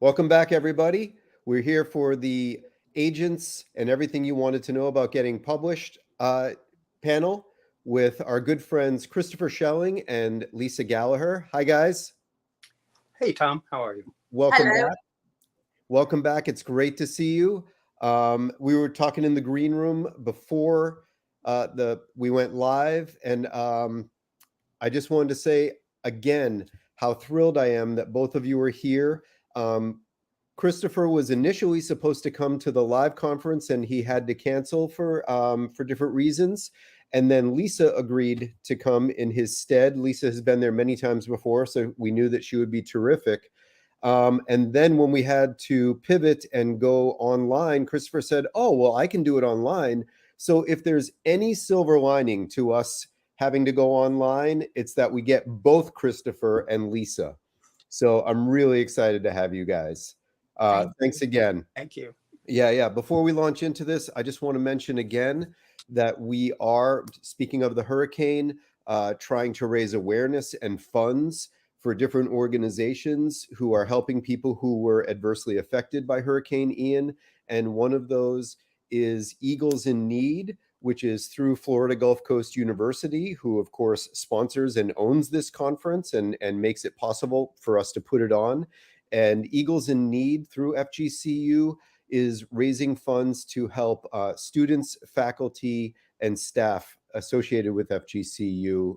Welcome back, everybody. We're here for the agents and everything you wanted to know about getting published panel with our good friends Christopher Schelling and Lisa Gallagher. Hi, guys. Hey, Tom. How are you? Welcome Hello. back. Welcome back. It's great to see you. We were talking in the green room before we went live, and I just wanted to say again how thrilled I am that both of you are here. Christopher was initially supposed to come to the live conference, and he had to cancel for different reasons. And then Lisa agreed to come in his stead. Lisa has been there many times before, so we knew that she would be terrific. And then when we had to pivot and go online, Christopher said, "Oh, well, I can do it online." So if there's any silver lining to us having to go online, it's that we get both Christopher and Lisa. So I'm really excited to have you guys. Thanks again. Thank you. Yeah. Before we launch into this, I just want to mention again that we are, speaking of the hurricane, trying to raise awareness and funds for different organizations who are helping people who were adversely affected by Hurricane Ian. And one of those is Eagles in Need, which is through Florida Gulf Coast University, who of course sponsors and owns this conference and makes it possible for us to put it on. And Eagles in Need through FGCU is raising funds to help students, faculty, and staff associated with FGCU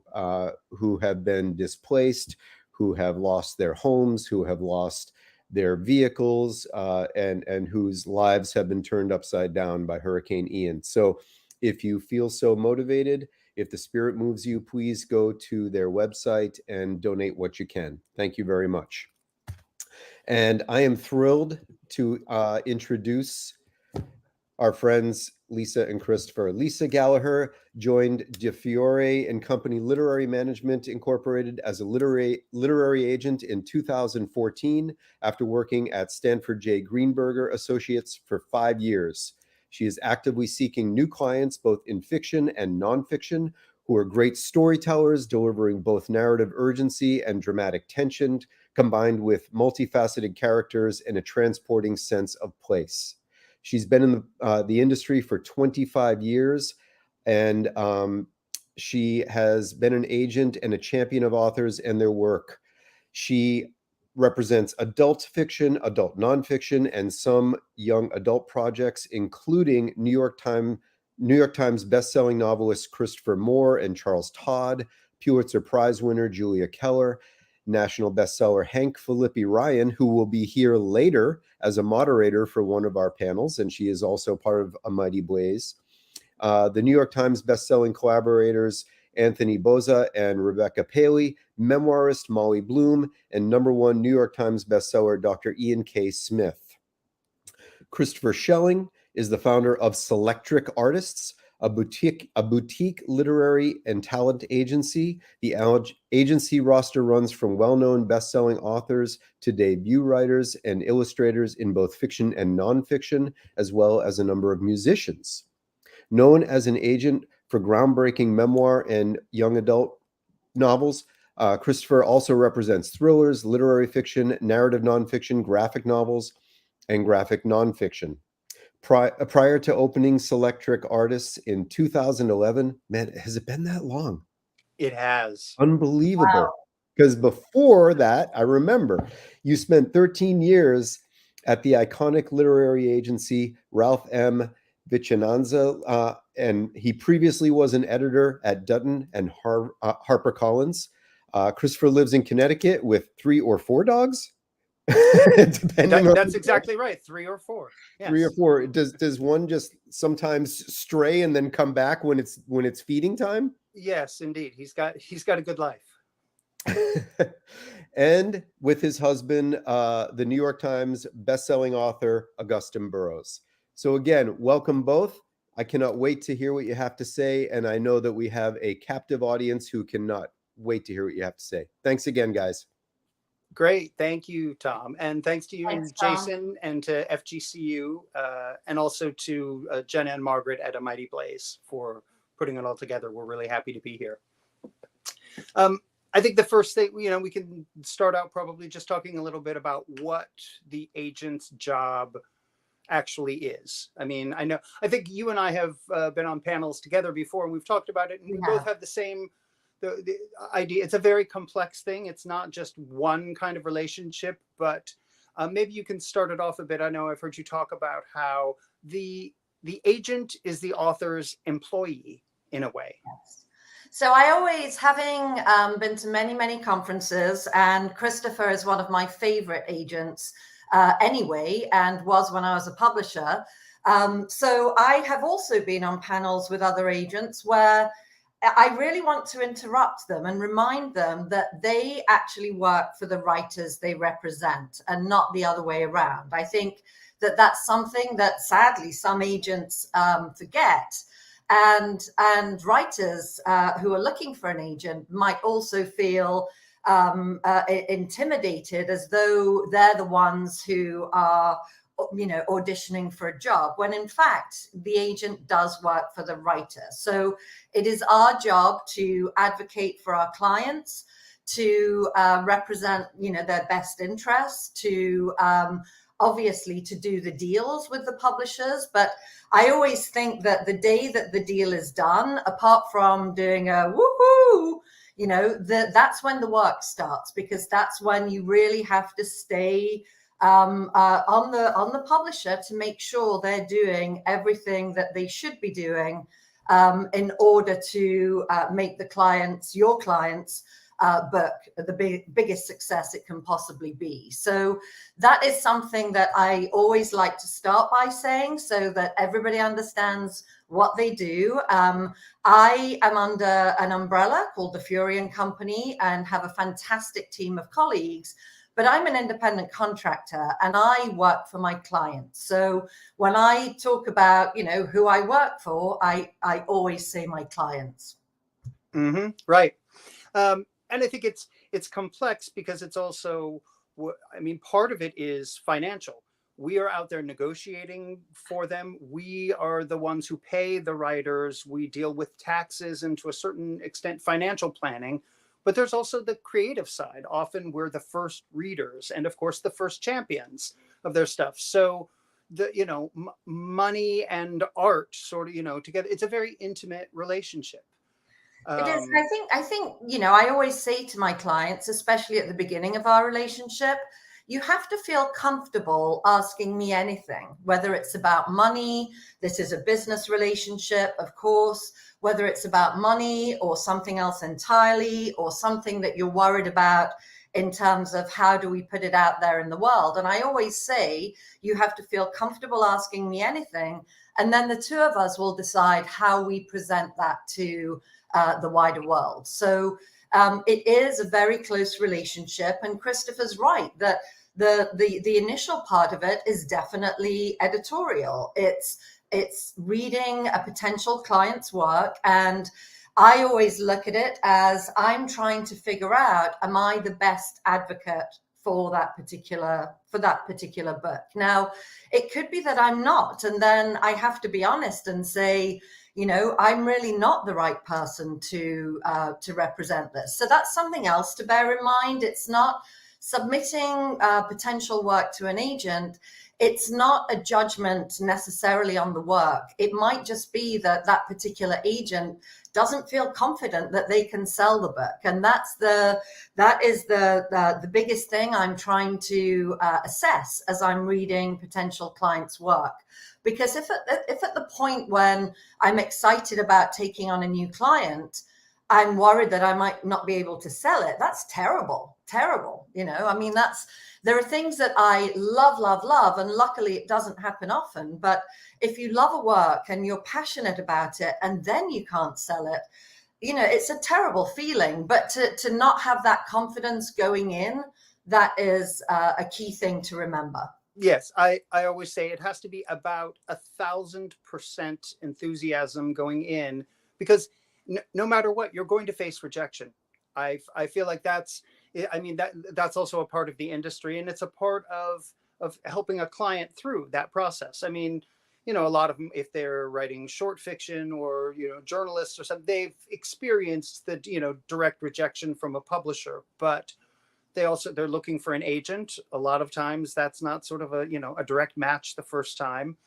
who have been displaced, who have lost their homes, who have lost their vehicles, and whose lives have been turned upside down by Hurricane Ian. So if you feel so motivated, if the spirit moves you, please go to their website and donate what you can. Thank you very much. And I am thrilled to introduce our friends Lisa and Christopher. Lisa Gallagher joined DeFiore and Company Literary Management Incorporated as a literary agent in 2014 after working at Stanford J. Greenberger Associates for 5 years. She is actively seeking new clients, both in fiction and nonfiction, who are great storytellers, delivering both narrative urgency and dramatic tension, combined with multifaceted characters and a transporting sense of place. She's been in the industry for 25 years, and she has been an agent and a champion of authors and their work. She represents adult fiction, adult nonfiction, and some young adult projects, including New York Times bestselling novelists Christopher Moore and Charles Todd, Pulitzer Prize winner Julia Keller, national bestseller Hank Philippi Ryan, who will be here later as a moderator for one of our panels, and she is also part of A Mighty Blaze. The New York Times bestselling collaborators Anthony Bozza and Rebecca Paley, memoirist Molly Bloom, and #1 New York Times bestseller Dr. Ian K. Smith. Christopher Schelling is the founder of Selectric Artists, a boutique literary and talent agency. The agency roster runs from well-known best-selling authors to debut writers and illustrators in both fiction and nonfiction, as well as a number of musicians. Known as an agent for groundbreaking memoir and young adult novels, Christopher also represents thrillers, literary fiction, narrative nonfiction, graphic novels, and graphic nonfiction. Prior to opening Selectric Artists in 2011, man, has it been that long? It has. Unbelievable. Because before that, I remember you spent 13 years at the iconic literary agency Ralph M. Vicinanza, and he previously was an editor at Dutton and HarperCollins. Christopher lives in Connecticut with 3 or 4 dogs. That's exactly right. 3 or 4. Yes. 3 or 4. Does one just sometimes stray and then come back when it's feeding time? Yes, indeed. He's got a good life. And with his husband, the New York Times bestselling author Augustine Burroughs. So again, welcome both. I cannot wait to hear what you have to say, and I know that we have a captive audience who cannot wait to hear what you have to say. Thanks again, guys. Great. Thank you, Tom. And thanks to you, Thanks, Jason, and to FGCU, and also to Jenna and Margaret at A Mighty Blaze for putting it all together. We're really happy to be here. I think the first thing, we can start out probably just talking a little bit about what the agent's job actually is. I mean, I think you and I have been on panels together before, and we've talked about it, and we both have the same the idea. It's a very complex thing. It's not just one kind of relationship, but maybe you can start it off a bit. I know I've heard you talk about how the agent is the author's employee in a way. Yes. So I always, having been to many, many conferences, and Christopher is one of my favorite agents anyway, and was when I was a publisher. So I have also been on panels with other agents where I really want to interrupt them and remind them that they actually work for the writers they represent and not the other way around. I think that that's something that sadly some agents forget. And writers who are looking for an agent might also feel intimidated, as though they're the ones who are, auditioning for a job, when in fact the agent does work for the writer. So it is our job to advocate for our clients, to represent their best interests, to obviously to do the deals with the publishers. But I always think that the day that the deal is done, apart from doing a woohoo, that's when the work starts, because that's when you really have to stay on the publisher to make sure they're doing everything that they should be doing in order to make your clients book the biggest success it can possibly be. So that is something that I always like to start by saying, so that everybody understands what they do. I am under an umbrella called the Fury & Company and have a fantastic team of colleagues, but I'm an independent contractor and I work for my clients. So when I talk about, who I work for, I always say my clients. Mm-hmm. Right. And I think it's complex because it's also, part of it is financial. We are out there negotiating for them. We are the ones who pay the writers. We deal with taxes and to a certain extent financial planning. But there's also the creative side. Often we're the first readers and of course the first champions of their stuff. So the money and art sort of together. It's a very intimate relationship. It is. I think, I always say to my clients, especially at the beginning of our relationship, you have to feel comfortable asking me anything, whether it's about money. This is a business relationship, of course, whether it's about money or something else entirely, or something that you're worried about in terms of how do we put it out there in the world. And I always say, you have to feel comfortable asking me anything. And then the two of us will decide how we present that to the wider world. So it is a very close relationship, and Christopher's right that the initial part of it is definitely editorial. It's reading a potential client's work, and I always look at it as I'm trying to figure out, am I the best advocate for that particular book? Now, it could be that I'm not, and then I have to be honest and say, I'm really not the right person to represent this. So that's something else to bear in mind. It's not submitting potential work to an agent. It's not a judgment necessarily on the work. It might just be that that particular agent doesn't feel confident that they can sell the book, and that is the biggest thing I'm trying to assess as I'm reading potential clients' work. Because if at the point when I'm excited about taking on a new client, I'm worried that I might not be able to sell it, that's terrible. There are things that I love, and luckily it doesn't happen often. But if you love a work and you're passionate about it and then you can't sell it, it's a terrible feeling. But to not have that confidence going in, that is a key thing to remember. Yes, I always say it has to be about 1,000% enthusiasm going in, because no matter what, you're going to face rejection. I feel like that's also a part of the industry, and it's a part of helping a client through that process. you know, a lot of them, if they're writing short fiction or, you know, journalists or something, they've experienced the, you know, direct rejection from a publisher, but they're looking for an agent. A lot of times that's not sort of a, you know, a direct match the first time.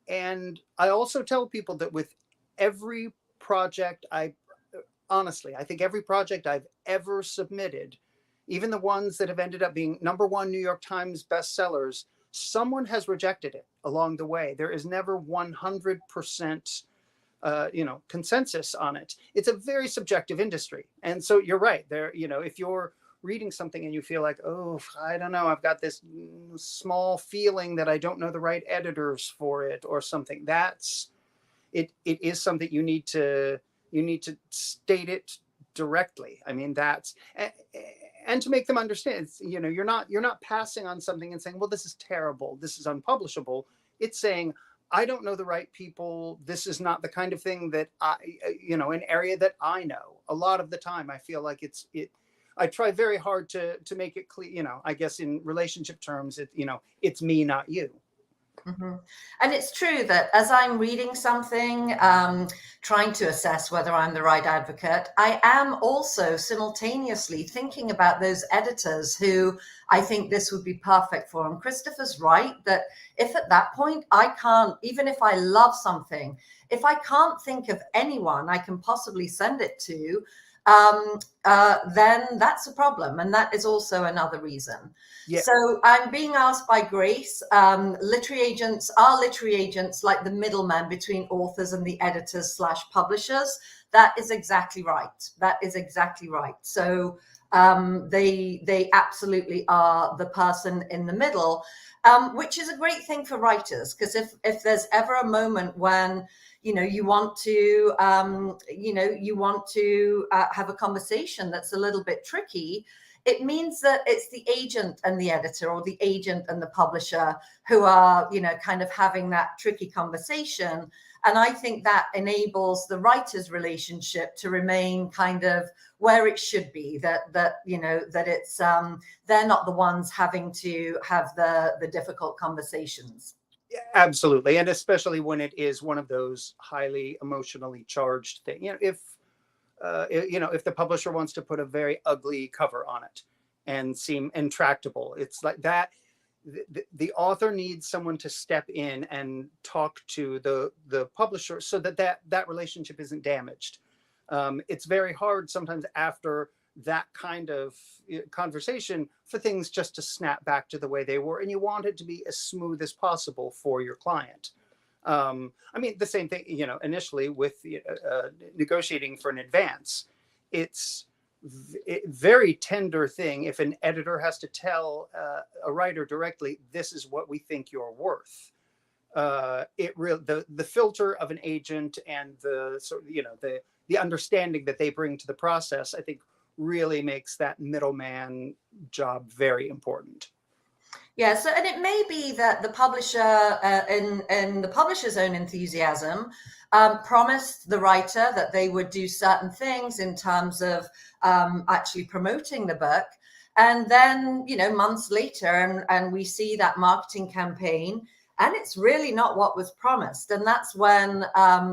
And I also tell people that with every project, honestly, I think every project I've ever submitted, even the ones that have ended up being #1 New York Times bestsellers, someone has rejected it along the way. There is never 100% you know, consensus on it. It's a very subjective industry. And so you're right there, you know, if you're reading something and you feel like, oh, I don't know, I've got this small feeling that I don't know the right editors for it or something, that's it is something you need to state it directly. I mean, that's and to make them understand, it's, you know, you're not passing on something and saying, well, this is terrible, this is unpublishable. It's saying, I don't know the right people. This is not the kind of thing that I, you know, an area that I know. A lot of the time, I feel like I try very hard to make it clear, you know, I guess in relationship terms, you know, it's me, not you. Mm-hmm. And it's true that as I'm reading something, trying to assess whether I'm the right advocate, I am also simultaneously thinking about those editors who I think this would be perfect for. And Christopher's right that if at that point I can't, even if I love something, if I can't think of anyone I can possibly send it to, then that's a problem. And that is also another reason. Yeah. So I'm being asked by Grace, literary agents like the middleman between authors and the editors / publishers. That is exactly right. That is exactly right. So they absolutely are the person in the middle, which is a great thing for writers, because if there's ever a moment when you want to have a conversation that's a little bit tricky, it means that it's the agent and the editor, or the agent and the publisher, who are, kind of having that tricky conversation. And I think that enables the writer's relationship to remain kind of where it should be, that it's they're not the ones having to have the difficult conversations. Absolutely. And especially when it is one of those highly emotionally charged things. If the publisher wants to put a very ugly cover on it and seem intractable, it's like that. The author needs someone to step in and talk to the publisher so that relationship isn't damaged. It's very hard sometimes after that kind of conversation for things just to snap back to the way they were, and you want it to be as smooth as possible for your client. I mean, the same thing, initially with negotiating for an advance, it's a very tender thing if an editor has to tell a writer directly, this is what we think you're worth. The filter of an agent and the understanding that they bring to the process, I think, really makes that middleman job very important. Yeah, so, and it may be that the publisher, in the publisher's own enthusiasm, promised the writer that they would do certain things in terms of actually promoting the book. And then, months later, and we see that marketing campaign, and it's really not what was promised. And that's when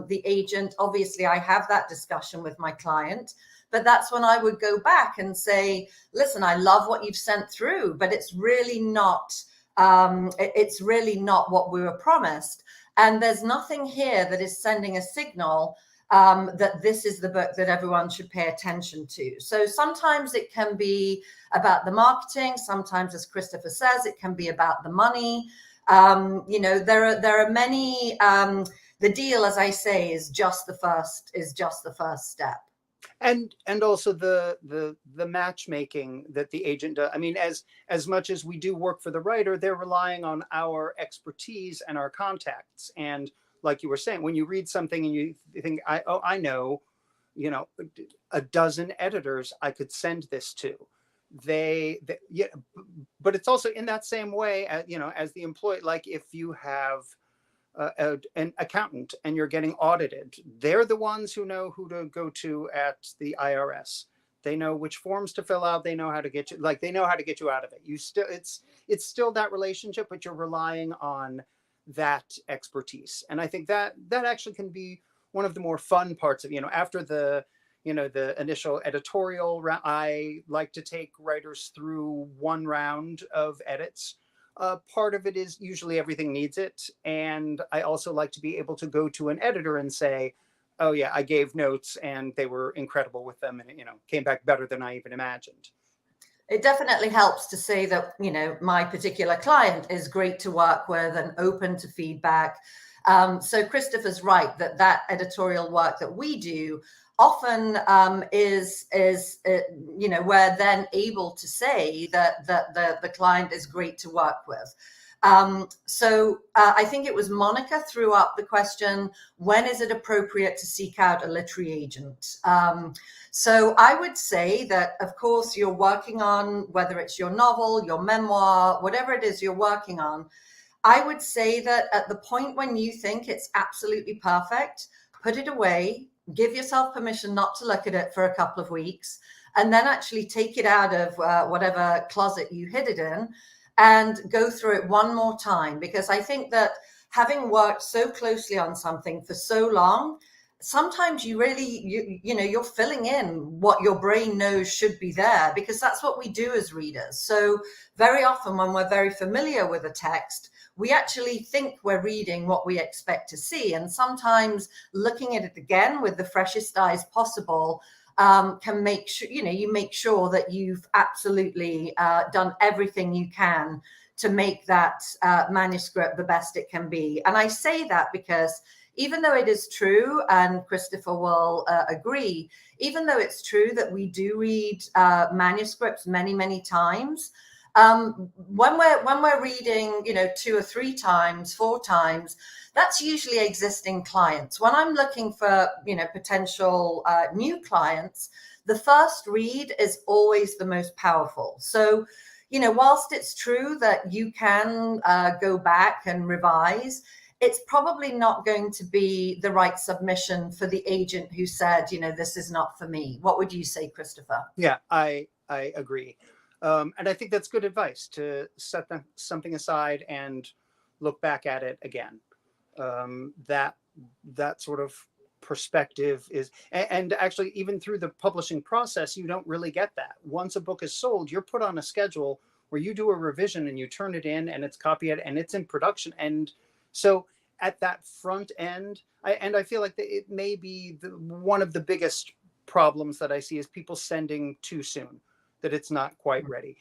the agent, obviously, I have that discussion with my client. But that's when I would go back and say, listen, I love what you've sent through, but it's really not what we were promised. And there's nothing here that is sending a signal that this is the book that everyone should pay attention to. So sometimes it can be about the marketing. Sometimes, as Christopher says, it can be about the money. There are many, the deal, as I say, is just the first step. And also the matchmaking that the agent does. I mean, as much as we do work for the writer, they're relying on our expertise and our contacts. And like you were saying, when you read something and you think, I know, a dozen editors I could send this to. But it's also in that same way, as the employee. Like if you have an accountant and you're getting audited, they're the ones who know who to go to at the IRS. They know which forms to fill out. They know how to get you, they know how to get you out of it. It's still that relationship, but you're relying on that expertise. And I think that actually can be one of the more fun parts of, after the initial editorial round. I like to take writers through one round of edits. Part of it is usually everything needs it. And I also like to be able to go to an editor and say, oh yeah, I gave notes and they were incredible with them, and came back better than I even imagined. It definitely helps to say that, my particular client is great to work with and open to feedback. So Christopher's right that editorial work that we do often is we're then able to say that the client is great to work with. So I think it was Monica threw up the question, when is it appropriate to seek out a literary agent? So I would say that, of course, you're working on, whether it's your novel, your memoir, whatever it is you're working on, I would say that at the point when you think it's absolutely perfect, put it away, give yourself permission not to look at it for a couple of weeks, and then actually take it out of whatever closet you hid it in and go through it one more time. Because I think that having worked so closely on something for so long, sometimes you really, you're filling in what your brain knows should be there, because that's what we do as readers. So very often when we're very familiar with a text, we actually think we're reading what we expect to see. And sometimes looking at it again with the freshest eyes possible can make sure, you make sure that you've absolutely done everything you can to make that manuscript the best it can be. And I say that because even though it is true, and Christopher will agree, even though it's true that we do read manuscripts many, many times, when we're reading, 2 or 3 times, 4 times, that's usually existing clients. When I'm looking for, potential new clients, the first read is always the most powerful. So, whilst it's true that you can go back and revise, it's probably not going to be the right submission for the agent who said, this is not for me. What would you say, Christopher? Yeah, I agree. And I think that's good advice, to set something aside and look back at it again. That sort of perspective is, and actually even through the publishing process, you don't really get that. Once a book is sold, you're put on a schedule where you do a revision and you turn it in and it's copied and it's in production. And so at that front end, I feel like it may be one of the biggest problems that I see is people sending too soon, that it's not quite ready.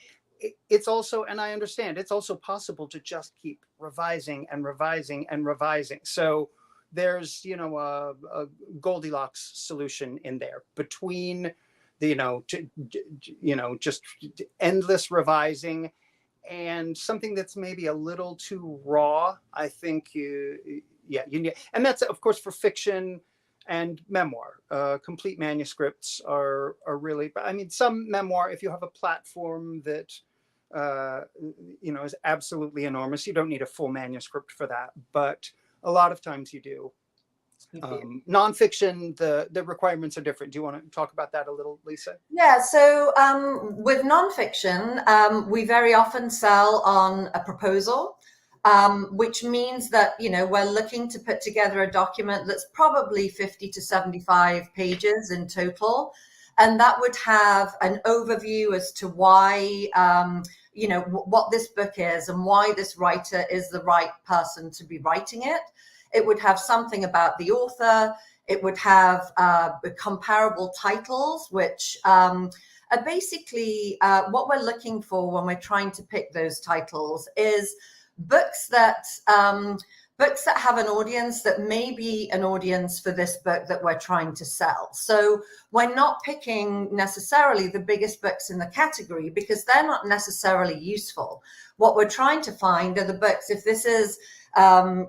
It's also, and I understand, it's also possible to just keep revising and revising and revising. So there's, a Goldilocks solution in there between just endless revising and something that's maybe a little too raw. I think you need, and that's of course for fiction and memoir. Complete manuscripts are really, I mean, some memoir, if you have a platform that is absolutely enormous, you don't need a full manuscript for that, but a lot of times you do. Nonfiction, the requirements are different. Do you want to talk about that a little, Lisa? Yeah, so with nonfiction, we very often sell on a proposal, which means that, we're looking to put together a document that's probably 50 to 75 pages in total. And that would have an overview as to why, what this book is and why this writer is the right person to be writing it. It would have something about the author. It would have comparable titles, which are basically what we're looking for when we're trying to pick those titles is books that have an audience that may be an audience for this book that we're trying to sell. So we're not picking necessarily the biggest books in the category because they're not necessarily useful. What we're trying to find are the books, if this is a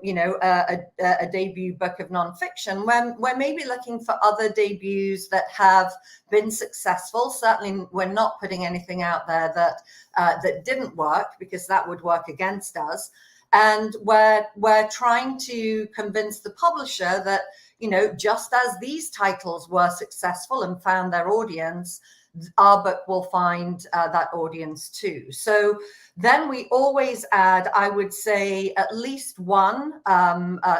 debut book of nonfiction, we're maybe looking for other debuts that have been successful. Certainly, we're not putting anything out there that didn't work, because that would work against us. And we're trying to convince the publisher that, just as these titles were successful and found their audience, our book will find that audience too. So then we always add, I would say, at least one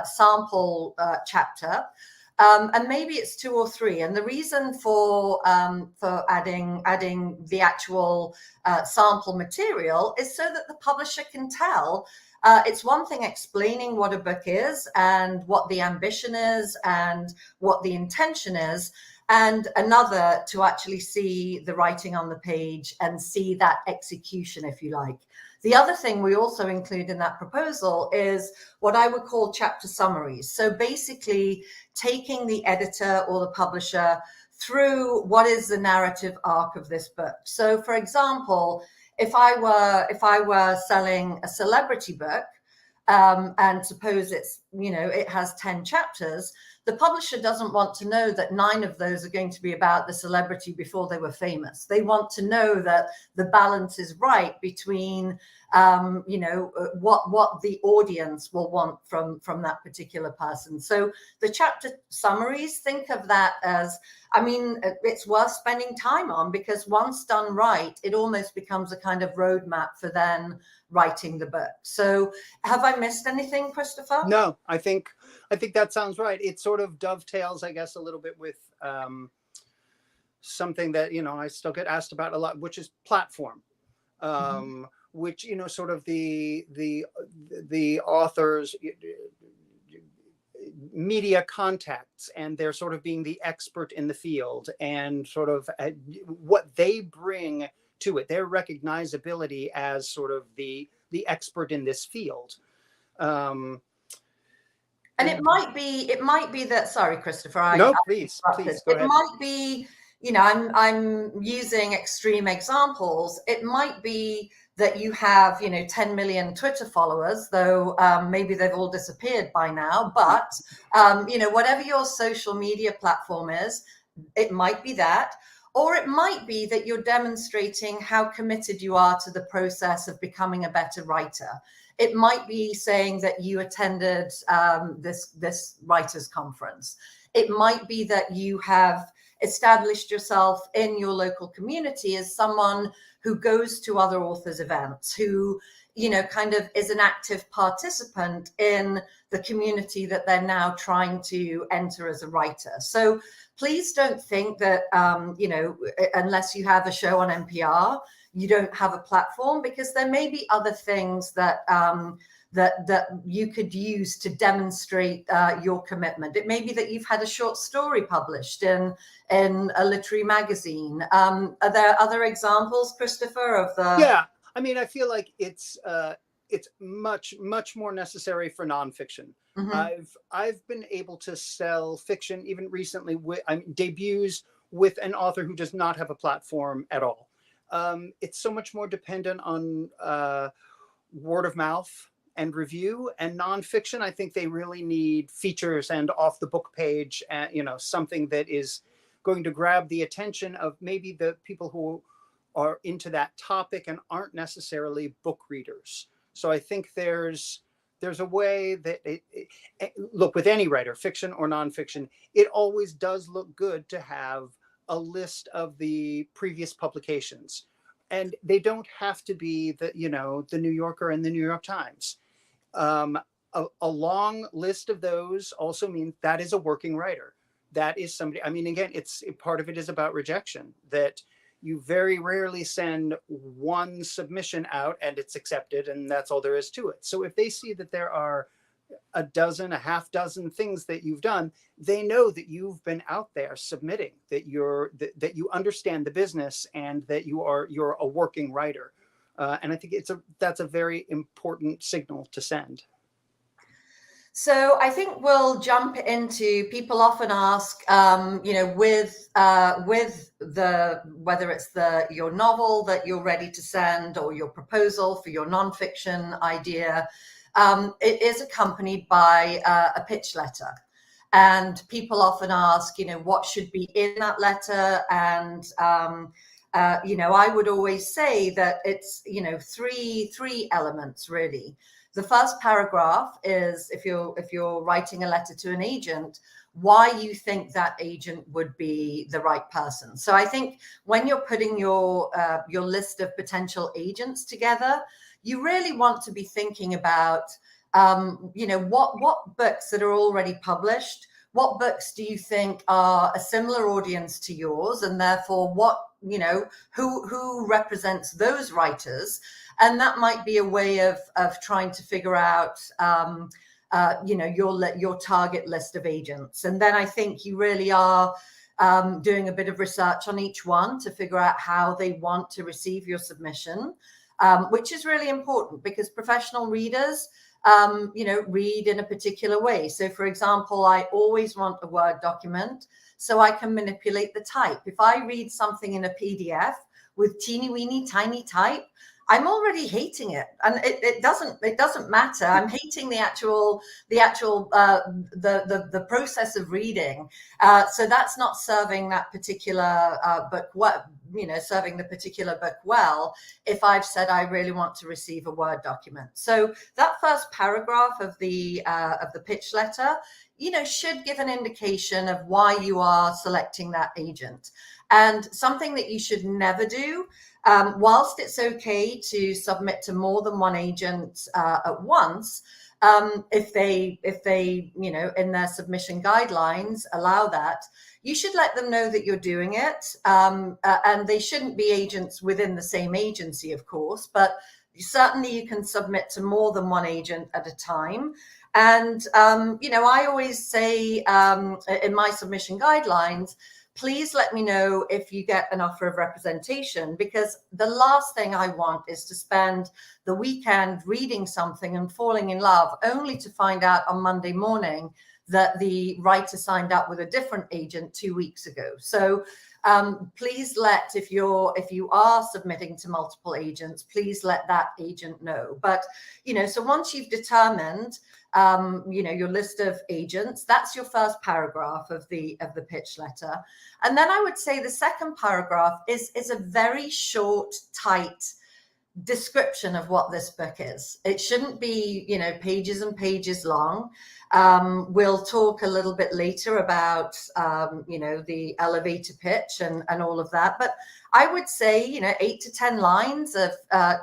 sample chapter. And maybe it's 2 or 3. And the reason for adding the actual sample material is so that the publisher can tell. It's one thing explaining what a book is and what the ambition is and what the intention is, and another to actually see the writing on the page and see that execution, if you like. The other thing we also include in that proposal is what I would call chapter summaries. So basically taking the editor or the publisher through what is the narrative arc of this book. So for example, if I were selling a celebrity book, and suppose it's, it has 10 chapters, the publisher doesn't want to know that 9 of those are going to be about the celebrity before they were famous. They want to know that the balance is right between, what the audience will want from that particular person. So the chapter summaries, think of that as, it's worth spending time on, because once done right, it almost becomes a kind of roadmap for then writing the book. So have I missed anything, Christopher? No, I think that sounds right. It sort of dovetails, I guess, a little bit with something that, I still get asked about a lot, which is platform, which, sort of the author's media contacts, and they're sort of being the expert in the field, and sort of what they bring to it, their recognizability as sort of the expert in this field. And it might be that, sorry, Christopher. Please go ahead. It might be, I'm using extreme examples. It might be that you have, 10 million Twitter followers, though maybe they've all disappeared by now. But, whatever your social media platform is, it might be that. Or it might be that you're demonstrating how committed you are to the process of becoming a better writer. It might be saying that you attended this writers' conference. It might be that you have established yourself in your local community as someone who goes to other authors' events, who, kind of is an active participant in the community that they're now trying to enter as a writer. So please don't think that, unless you have a show on NPR, you don't have a platform, because there may be other things that that you could use to demonstrate your commitment. It may be that you've had a short story published in a literary magazine. Are there other examples, Christopher, of the? Yeah, I feel like it's much more necessary for nonfiction. Mm-hmm. I've been able to sell fiction even recently with debuts with an author who does not have a platform at all. It's so much more dependent on word of mouth and review, and nonfiction. I think they really need features and off the book page, and something that is going to grab the attention of maybe the people who are into that topic and aren't necessarily book readers. So I think there's a way that look, with any writer, fiction or nonfiction, it always does look good to have a list of the previous publications, and they don't have to be the New Yorker and the New York Times. A long list of those also means that is a working writer. That is somebody. Again, part of it is about rejection, that you very rarely send one submission out and it's accepted and that's all there is to it. So if they see that there are a half dozen things that you've done, they know that you've been out there submitting, that that you understand the business, and that you're a working writer. And I think that's a very important signal to send. So I think we'll jump into, people often ask, with whether it's your novel that you're ready to send, or your proposal for your nonfiction idea, it is accompanied by a pitch letter. And people often ask, what should be in that letter? And, I would always say that it's, three elements really. The first paragraph is, if you're writing a letter to an agent, why you think that agent would be the right person. So I think when you're putting your list of potential agents together, you really want to be thinking about, what books that are already published, what books do you think are a similar audience to yours, and therefore who represents those writers. And that might be a way of trying to figure out your target list of agents. And then I think you really are doing a bit of research on each one to figure out how they want to receive your submission, which is really important because professional readers read in a particular way. So for example, I always want a Word document so I can manipulate the type. If I read something in a PDF with teeny weeny tiny type, I'm already hating it, and it doesn't matter. I'm hating the process of reading. So that's not serving that particular book serving the particular book well, if I've said I really want to receive a Word document. So that first paragraph of the pitch letter, should give an indication of why you are selecting that agent. And something that you should never do, whilst it's okay to submit to more than one agent at once, if they in their submission guidelines allow that, you should let them know that you're doing it. And they shouldn't be agents within the same agency, of course, but certainly you can submit to more than one agent at a time. And, I always say in my submission guidelines, please let me know if you get an offer of representation, because the last thing I want is to spend the weekend reading something and falling in love only to find out on Monday morning that the writer signed up with a different agent 2 weeks ago. So please if you are submitting to multiple agents, please let that agent know. But, so once you've determined, your list of agents, that's your first paragraph of the pitch letter. And then I would say the second paragraph is a very short, tight description of what this book is. It shouldn't be, pages and pages long. We'll talk a little bit later about, the elevator pitch and all of that. But I would say, 8 to 10 lines of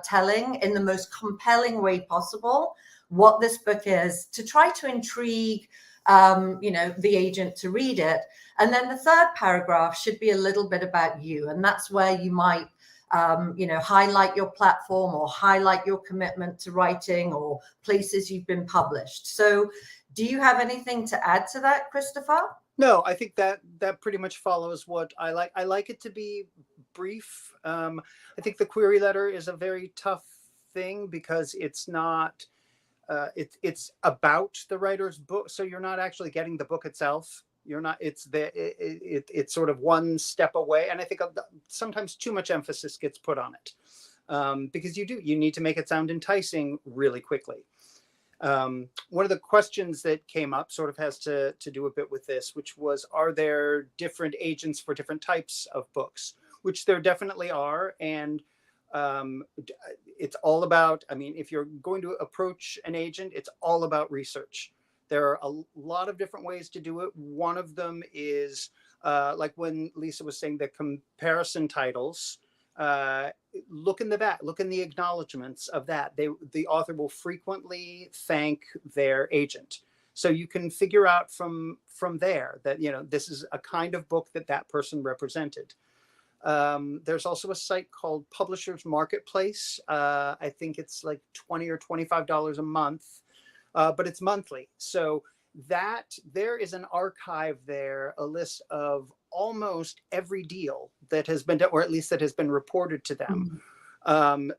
telling in the most compelling way possible what this book is, to try to intrigue, the agent to read it. And then the third paragraph should be a little bit about you. And that's where you might highlight your platform or highlight your commitment to writing or places you've been published. So do you have anything to add to that, Christopher? No, I think that pretty much follows what I like. I like it to be brief. I think the query letter is a very tough thing because it's not, it's about the writer's book. So you're not actually getting the book itself. You're not, it's sort of one step away. And I think sometimes too much emphasis gets put on it because you need to make it sound enticing really quickly. One of the questions that came up sort of has to do a bit with this, which was, are there different agents for different types of books? Which there definitely are. And it's all about, if you're going to approach an agent, it's all about research. There are a lot of different ways to do it. One of them is like when Lisa was saying the comparison titles, look in the back, look in the acknowledgements of that. The author will frequently thank their agent. So you can figure out from there that, this is a kind of book that person represented. There's also a site called Publishers Marketplace. I think it's like $20 or $25 a month. But it's monthly. So that there is an archive there, a list of almost every deal that has been done, or at least that has been reported to them,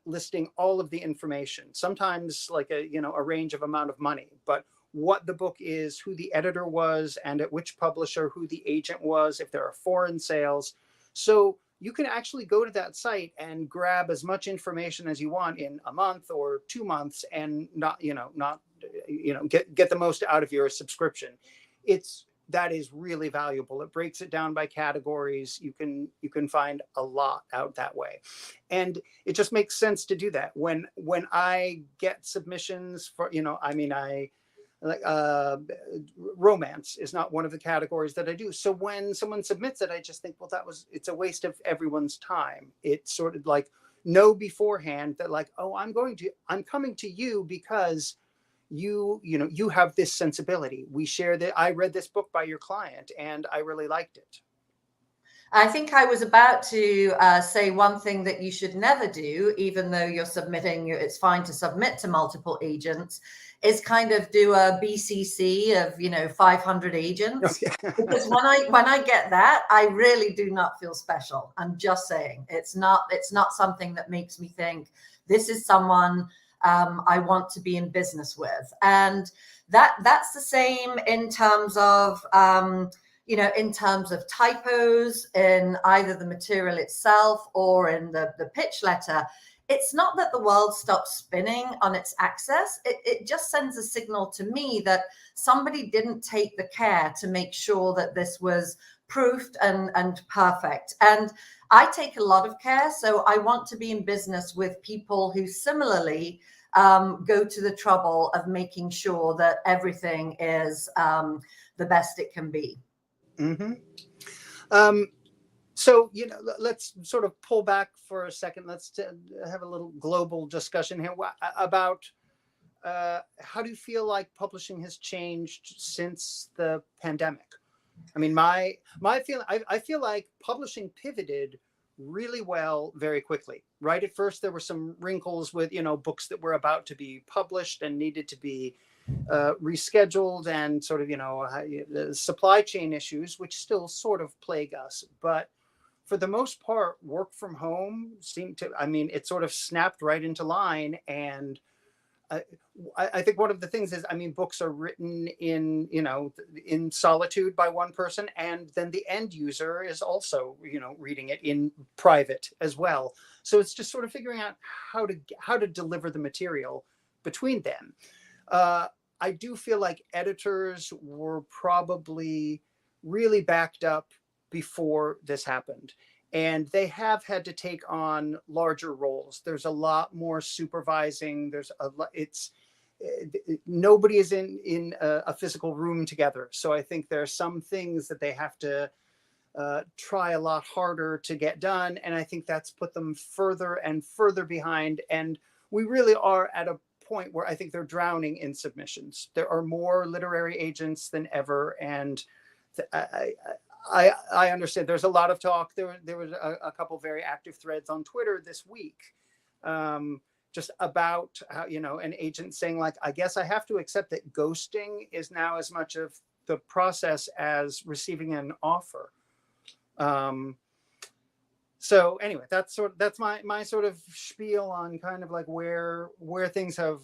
listing all of the information, sometimes like a range of amount of money, but what the book is, who the editor was, and at which publisher, who the agent was, if there are foreign sales. So you can actually go to that site and grab as much information as you want in a month or 2 months and not get the most out of your subscription. That is really valuable. It breaks it down by categories. You can find a lot out that way. And it just makes sense to do that. When I get submissions for, like romance is not one of the categories that I do. So when someone submits it, I just think, well, it's a waste of everyone's time. It's sort of like, know beforehand that like, oh, I'm coming to you because you have this sensibility. We share that. I read this book by your client and I really liked it. I think I was about to say one thing that you should never do, even though you're submitting, it's fine to submit to multiple agents, is kind of do a BCC of, 500 agents. Okay. Because when I get that, I really do not feel special. I'm just saying, it's not something that makes me think this is someone I want to be in business with. And that's the same in terms of, in terms of typos in either the material itself or in the pitch letter. It's not that the world stops spinning on its axis. It just sends a signal to me that somebody didn't take the care to make sure that this was proofed and perfect. And I take a lot of care. So I want to be in business with people who similarly go to the trouble of making sure that everything is the best it can be. Mm-hmm. So, let's sort of pull back for a second. Let's have a little global discussion here about how do you feel like publishing has changed since the pandemic? I mean, my feeling, I feel like publishing pivoted really well very quickly. Right at first, there were some wrinkles with, books that were about to be published and needed to be rescheduled, and sort of, supply chain issues, which still sort of plague us. But for the most part, work from home it sort of snapped right into line. And I think one of the things is, books are written in solitude by one person, and then the end user is also, reading it in private as well. So it's just sort of figuring out how to deliver the material between them. I do feel like editors were probably really backed up before this happened, and they have had to take on larger roles. There's a lot more supervising. Nobody is in a physical room together. So I think there are some things that they have to try a lot harder to get done. And I think that's put them further and further behind. And we really are at a point where I think they're drowning in submissions. There are more literary agents than ever. And I understand there's a lot of talk. There was a couple very active threads on Twitter this week, just about how, an agent saying like, I guess I have to accept that ghosting is now as much of the process as receiving an offer. So anyway, that's my sort of spiel on kind of like where things have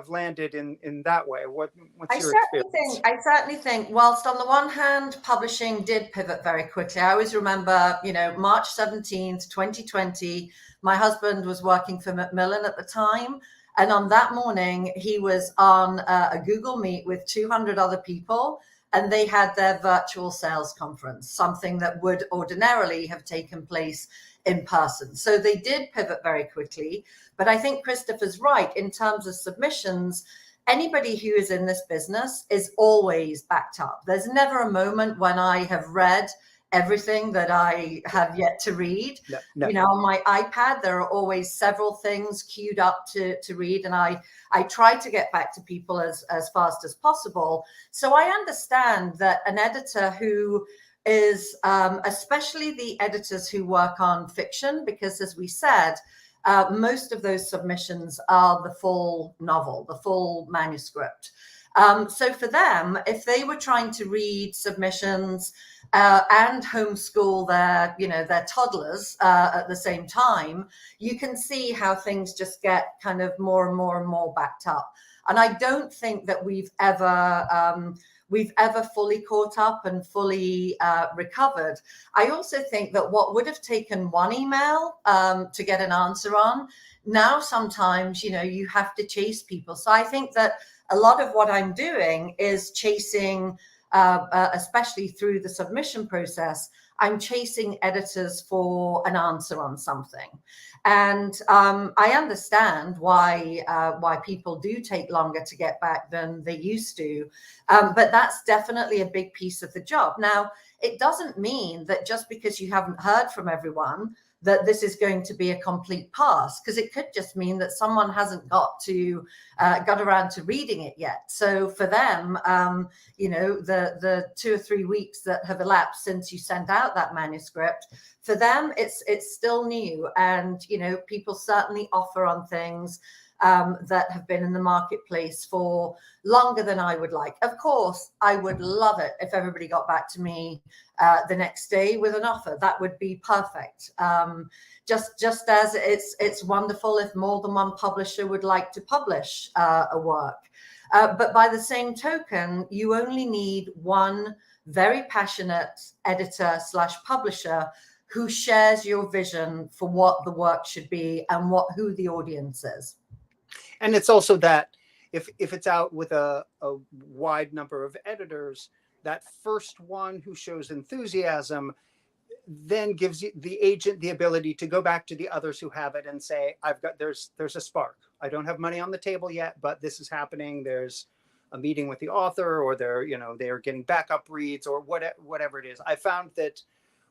landed in that way. What's your experience? I certainly think whilst on the one hand, publishing did pivot very quickly. I always remember, March 17th, 2020, my husband was working for Macmillan at the time. And on that morning, he was on a Google Meet with 200 other people, and they had their virtual sales conference, something that would ordinarily have taken place in person. So they did pivot very quickly. But I think Christopher's right in terms of submissions. Anybody who is in this business is always backed up. There's never a moment when I have read everything that I have yet to read. No. On my iPad, there are always several things queued up to read. And I try to get back to people as fast as possible. So I understand that an editor who is, especially the editors who work on fiction, because as we said, most of those submissions are the full novel, the full manuscript. So for them, if they were trying to read submissions and homeschool their toddlers at the same time, you can see how things just get kind of more and more and more backed up. And I don't think that we've ever fully caught up and fully recovered. I also think that what would have taken one email to get an answer on, now sometimes, you have to chase people. So I think that a lot of what I'm doing is chasing, especially through the submission process, I'm chasing editors for an answer on something. And I understand why people do take longer to get back than they used to. But that's definitely a big piece of the job. Now, it doesn't mean that just because you haven't heard from everyone, that this is going to be a complete pass, because it could just mean that someone hasn't got around to reading it yet. So for them, the 2 or 3 weeks that have elapsed since you sent out that manuscript, for them it's still new. And people certainly offer on things that have been in the marketplace for longer than I would like. Of course, I would love it if everybody got back to me the next day with an offer. That would be perfect. Just as it's wonderful if more than one publisher would like to publish a work. But by the same token, you only need one very passionate editor/publisher who shares your vision for what the work should be and who the audience is. And it's also that if it's out with a wide number of editors, that first one who shows enthusiasm then gives you, the agent, the ability to go back to the others who have it and say, there's a spark. I don't have money on the table yet, but this is happening. There's a meeting with the author, or they're getting backup reads, or whatever it is. I found that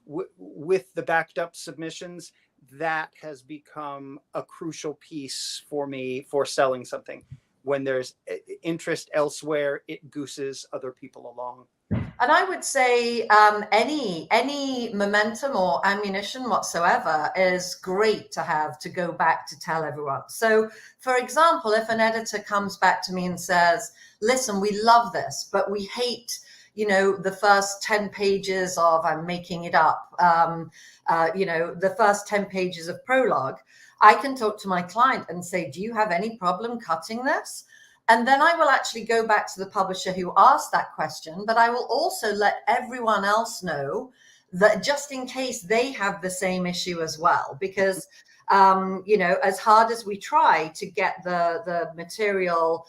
with the backed up submissions, that has become a crucial piece for me for selling something. When there's interest elsewhere, it gooses other people along. And I would say any momentum or ammunition whatsoever is great to have to go back to tell everyone. So, for example, if an editor comes back to me and says, listen, we love this, but we hate the first 10 pages of, I'm making it up, the first 10 pages of prologue, I can talk to my client and say, do you have any problem cutting this? And then I will actually go back to the publisher who asked that question, but I will also let everyone else know that just in case they have the same issue as well, because, as hard as we try to get the material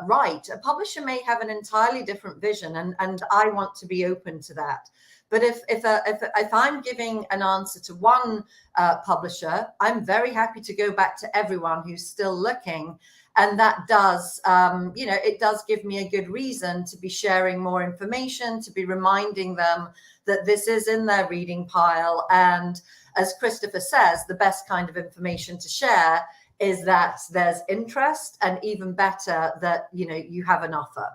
right, a publisher may have an entirely different vision, and I want to be open to that. But if I'm giving an answer to one publisher, I'm very happy to go back to everyone who's still looking. And that does, it does give me a good reason to be sharing more information, to be reminding them that this is in their reading pile. And as Christopher says, the best kind of information to share is that there's interest, and even better that, you have an offer.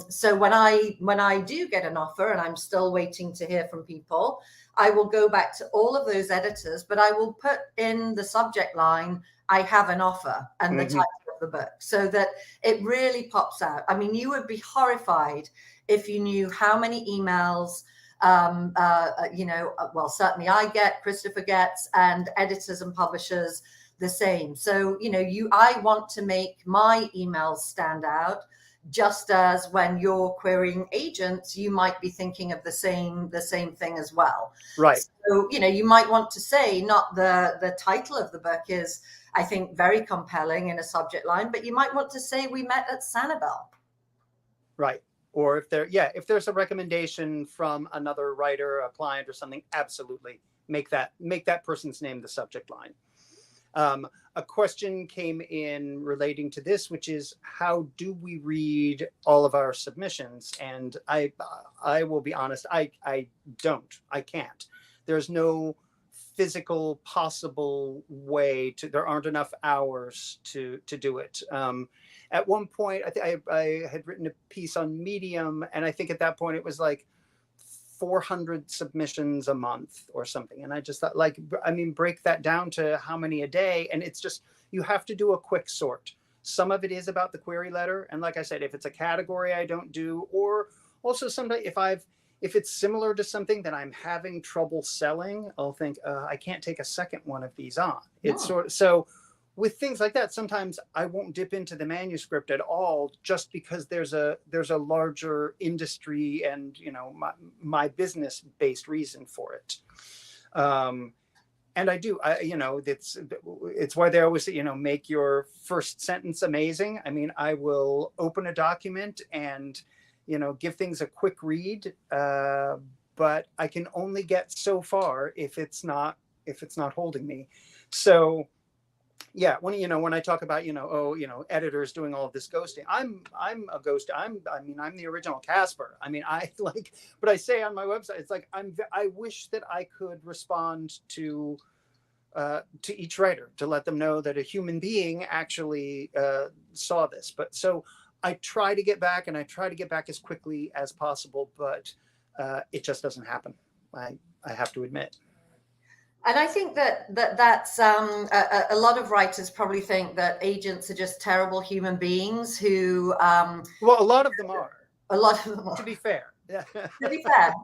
So when I do get an offer and I'm still waiting to hear from people, I will go back to all of those editors, but I will put in the subject line, I have an offer, and the title of the book, so that it really pops out. I mean, you would be horrified if you knew how many emails, well, certainly I get, Christopher gets, and editors and publishers the same. So, I want to make my emails stand out, just as when you're querying agents, you might be thinking of the same thing as well. Right. So, you might want to say, not the title of the book is, I think, very compelling in a subject line, but you might want to say, we met at Sanibel. Right. Or if there's a recommendation from another writer, a client or something, absolutely make that person's name the subject line. A question came in relating to this, which is, how do we read all of our submissions? And I will be honest, I can't. There's no physical possible way to, there aren't enough hours to do it. At one point, I had written a piece on Medium, and I think at that point it was like 400 submissions a month or something. And I just thought, break that down to how many a day. And it's just, you have to do a quick sort. Some of it is about the query letter. And like I said, if it's a category I don't do, or also sometimes if it's similar to something that I'm having trouble selling, I'll think, I can't take a second one of these on. It's sort of, so with things like that, sometimes I won't dip into the manuscript at all, just because there's a larger industry and, my business based reason for it. And I do, it's why they always say, make your first sentence amazing. I mean, I will open a document and, give things a quick read. but I can only get so far if it's not holding me. So yeah, when I talk about, editors doing all of this ghosting, I'm a ghost. I'm the original Casper. I mean, but I say on my website, it's like, I wish that I could respond to each writer to let them know that a human being actually saw this. But so I try to get back, and I try to get back as quickly as possible, but it just doesn't happen. I have to admit. And I think that's a lot of writers probably think that agents are just terrible human beings who. Well, a lot of them are. A lot of them are. To be fair. To be fair,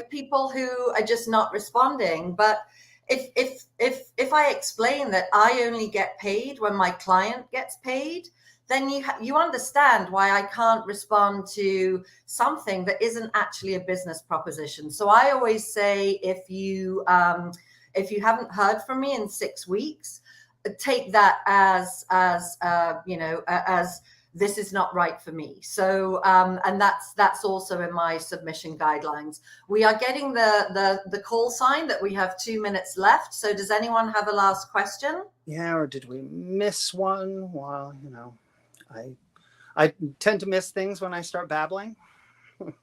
people who are just not responding. But if I explain that I only get paid when my client gets paid, then you understand why I can't respond to something that isn't actually a business proposition. So I always say, if you haven't heard from me in 6 weeks, take that as this is not right for me. So and that's also in my submission guidelines. We are getting the call sign that we have 2 minutes left. So does anyone have a last question? Yeah, or did we miss one? Well, I tend to miss things when I start babbling. Would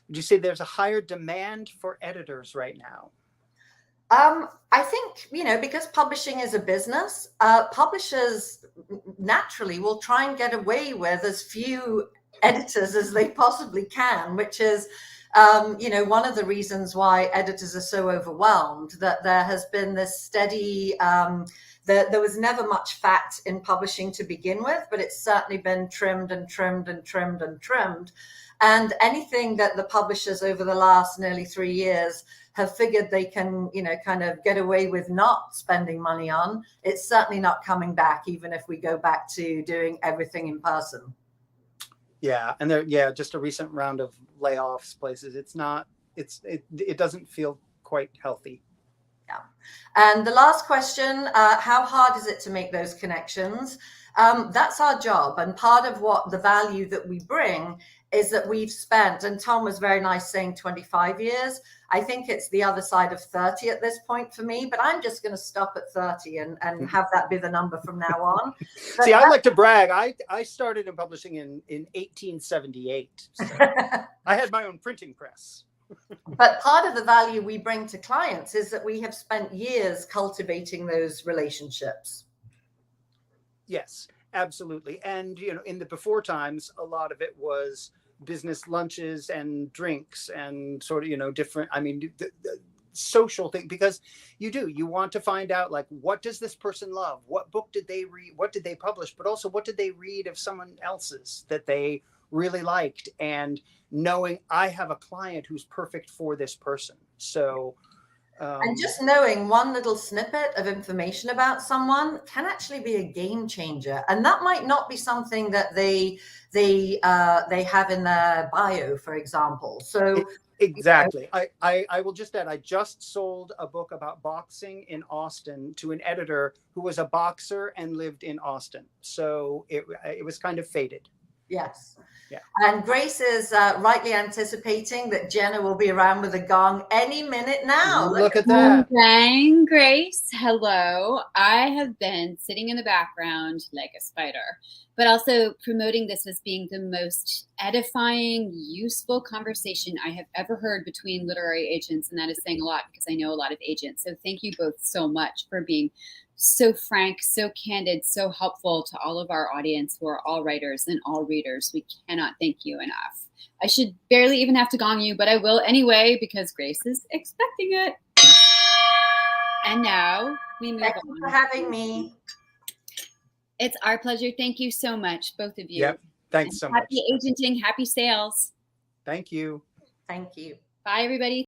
you say there's a higher demand for editors right now? I think, because publishing is a business, publishers naturally will try and get away with as few editors as they possibly can, which is, one of the reasons why editors are so overwhelmed, that there has been this steady, there was never much fat in publishing to begin with, but it's certainly been trimmed and trimmed and trimmed and trimmed. And anything that the publishers over the last nearly 3 years have figured they can, kind of get away with not spending money on, it's certainly not coming back, even if we go back to doing everything in person. Yeah. And just a recent round of layoffs places. It doesn't feel quite healthy. Yeah. And the last question, how hard is it to make those connections? That's our job. And part of what the value that we bring is that we've spent, and Tom was very nice saying 25 years. I think it's the other side of 30 at this point for me, but I'm just going to stop at 30 and have that be the number from now on. See, I like to brag. I started in publishing in 1878. So I had my own printing press. But part of the value we bring to clients is that we have spent years cultivating those relationships. Yes, absolutely. And, in the before times, a lot of it was business lunches and drinks and sort of, different, the social thing, because you want to find out, like, what does this person love? What book did they read? What did they publish? But also, what did they read of someone else's that they really liked? And knowing I have a client who's perfect for this person. So and just knowing one little snippet of information about someone can actually be a game changer. And that might not be something that they have in their bio, for example. So exactly. I will just add, I just sold a book about boxing in Austin to an editor who was a boxer and lived in Austin. So it was kind of fated. Yes. Yeah. And Grace is rightly anticipating that Jenna will be around with a gong any minute now. Look at that. Dang, Grace. Hello. I have been sitting in the background like a spider, but also promoting this as being the most edifying, useful conversation I have ever heard between literary agents. And that is saying a lot, because I know a lot of agents. So thank you both so much for being so frank, so candid, so helpful to all of our audience who are all writers and all readers. We cannot thank you enough. I should barely even have to gong you, but I will anyway, because Grace is expecting it. And now we move on. Thank you for having me. It's our pleasure. Thank you so much, both of you. Yep. Thanks so much. Happy agenting, happy sales. Thank you. Thank you. Bye, everybody.